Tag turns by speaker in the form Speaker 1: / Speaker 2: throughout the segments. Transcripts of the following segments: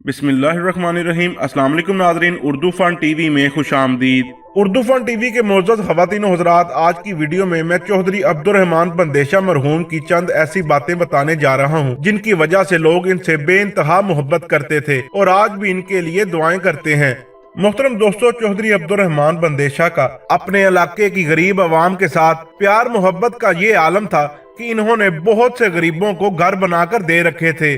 Speaker 1: बिस्मिल्लाहिर्रहमानिर्रहीम। अस्सलाम वालेकुम नाज़रीन, उर्दू फन टीवी में खुशामदीद। उर्दू फन टीवी के मोअज़्ज़ज़ ख़वातीन व हज़रात, आज की वीडियो में मैं चौधरी अब्दुल रहमान बंदेशा मरहूम की चंद ऐसी बातें बताने जा रहा हूँ जिनकी वजह से लोग इनसे बेइंतहा मोहब्बत करते थे और आज भी इनके लिए दुआएं करते हैं। मोहतरम दोस्तों, चौधरी अब्दुल रहमान बंदेशा का अपने इलाके की गरीब आवाम के साथ प्यार मोहब्बत का ये आलम था कि इन्होंने बहुत से गरीबों को घर बनाकर दे रखे थे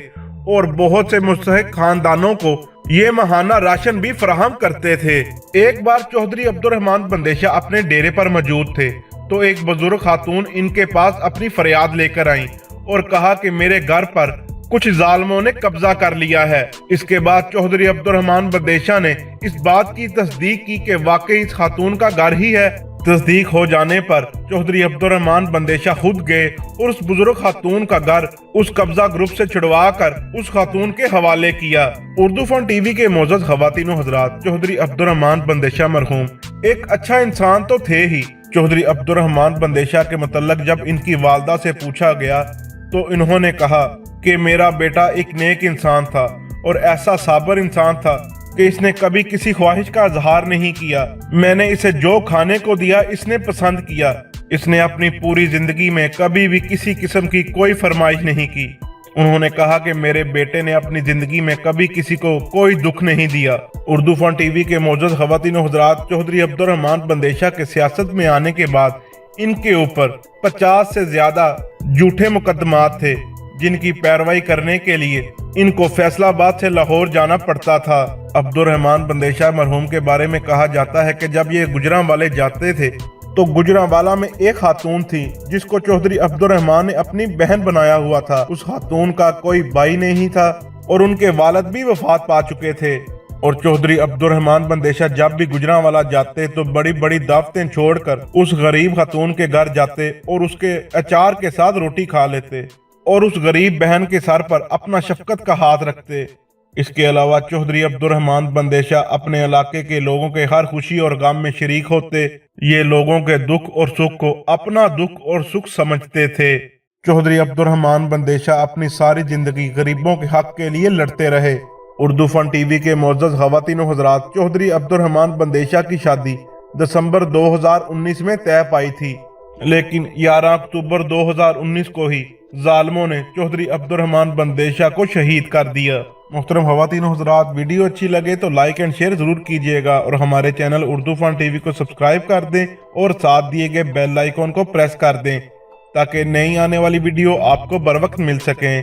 Speaker 1: और बहुत से मुस्तहिक खानदानों को ये माहाना राशन भी फराहम करते थे। एक बार चौधरी अब्दुल रहमान बंदेशा अपने डेरे पर मौजूद थे तो एक बुजुर्ग खातून इनके पास अपनी फरियाद लेकर आई और कहा कि मेरे घर पर कुछ जालिमों ने कब्जा कर लिया है। इसके बाद चौधरी अब्दुल रहमान बंदेशा ने इस बात की तस्दीक की कि वाकई इस खातून का घर ही है। तस्दीक हो जाने पर चौधरी अब्दुल रहमान बंदेशा खुद गए और उस बुजुर्ग खातून का घर उस कब्जा ग्रुप से छुड़वा कर उस खातून के हवाले किया। उर्दू फन टीवी के मोअज़्ज़ज़ ख़वातीन व हज़रात, चौधरी अब्दुल रहमान बंदेशा मरहूम एक अच्छा इंसान तो थे ही। चौधरी अब्दुल रहमान बंदेशा के मुतल्लक जब इनकी वालदा से पूछा गया तो इन्होंने कहा कि मेरा बेटा एक नेक इंसान था और ऐसा साबर इंसान था कि इसने कभी किसी ख्वाहिश का इजहार नहीं किया। मैंने इसे जो खाने को दिया इसने पसंद किया। इसने अपनी पूरी जिंदगी में कभी भी किसी किस्म की कोई फरमाइश नहीं की। उन्होंने कहा कि मेरे बेटे ने अपनी जिंदगी में कभी किसी को कोई दुख नहीं दिया। उर्दू फन टीवी के मोअज़्ज़ज़ ख़वातीन व हज़रात, चौधरी अब्दुल रहमान बंदेशा के सियासत में आने के बाद इनके ऊपर 50 से ज्यादा झूठे मुकदमात थे जिनकी पैरवाई करने के लिए इनको फैसलाबाद से लाहौर जाना पड़ता था। अब्दुल रहमान बंदेशा मरहूम के बारे में कहा जाता है कि जब ये गुजरांवाले जाते थे तो गुजरांवाला में एक खातून थी जिसको चौधरी अब्दुल रहमान ने अपनी बहन बनाया हुआ था। उस खातून का कोई भाई नहीं था और उनके वालिद भी वफात पा चुके थे और चौधरी अब्दुल रहमान बंदेशा जब भी गुजरांवाला जाते तो बड़ी बड़ी दावतें छोड़कर उस गरीब खातून के घर जाते और उसके अचार के साथ रोटी खा लेते और उस गरीब बहन के सर पर अपना शफकत का हाथ रखते। इसके अलावा चौधरी अब्दुल रहमान बंदेशा अपने इलाके के लोगों के हर खुशी और गम में शरीक होते। ये लोगों के दुख और सुख को अपना दुख और सुख समझते थे। चौधरी अब्दुल रहमान बंदेशा अपनी सारी जिंदगी गरीबों के हक के लिए लड़ते रहे। उर्दू फन टीवी के मोअज़्ज़ज़ ख़वातीन व हज़रात, चौधरी अब्दुल रहमान बंदेशा की शादी दिसंबर 2019 में तय पाई थी, लेकिन 11 अक्टूबर 2019 को ही जालिमों ने चौधरी अब्दुल रहमान बंदेशा को शहीद कर दिया। मोहतरम ख़वातीन व हज़रात, वीडियो अच्छी लगे तो लाइक एंड शेयर जरूर कीजिएगा और हमारे चैनल उर्दू फन टीवी को सब्सक्राइब कर दें और साथ दिए गए बेल आइकॉन को प्रेस कर दें ताकि नई आने वाली वीडियो आपको बर वक्त मिल सकें।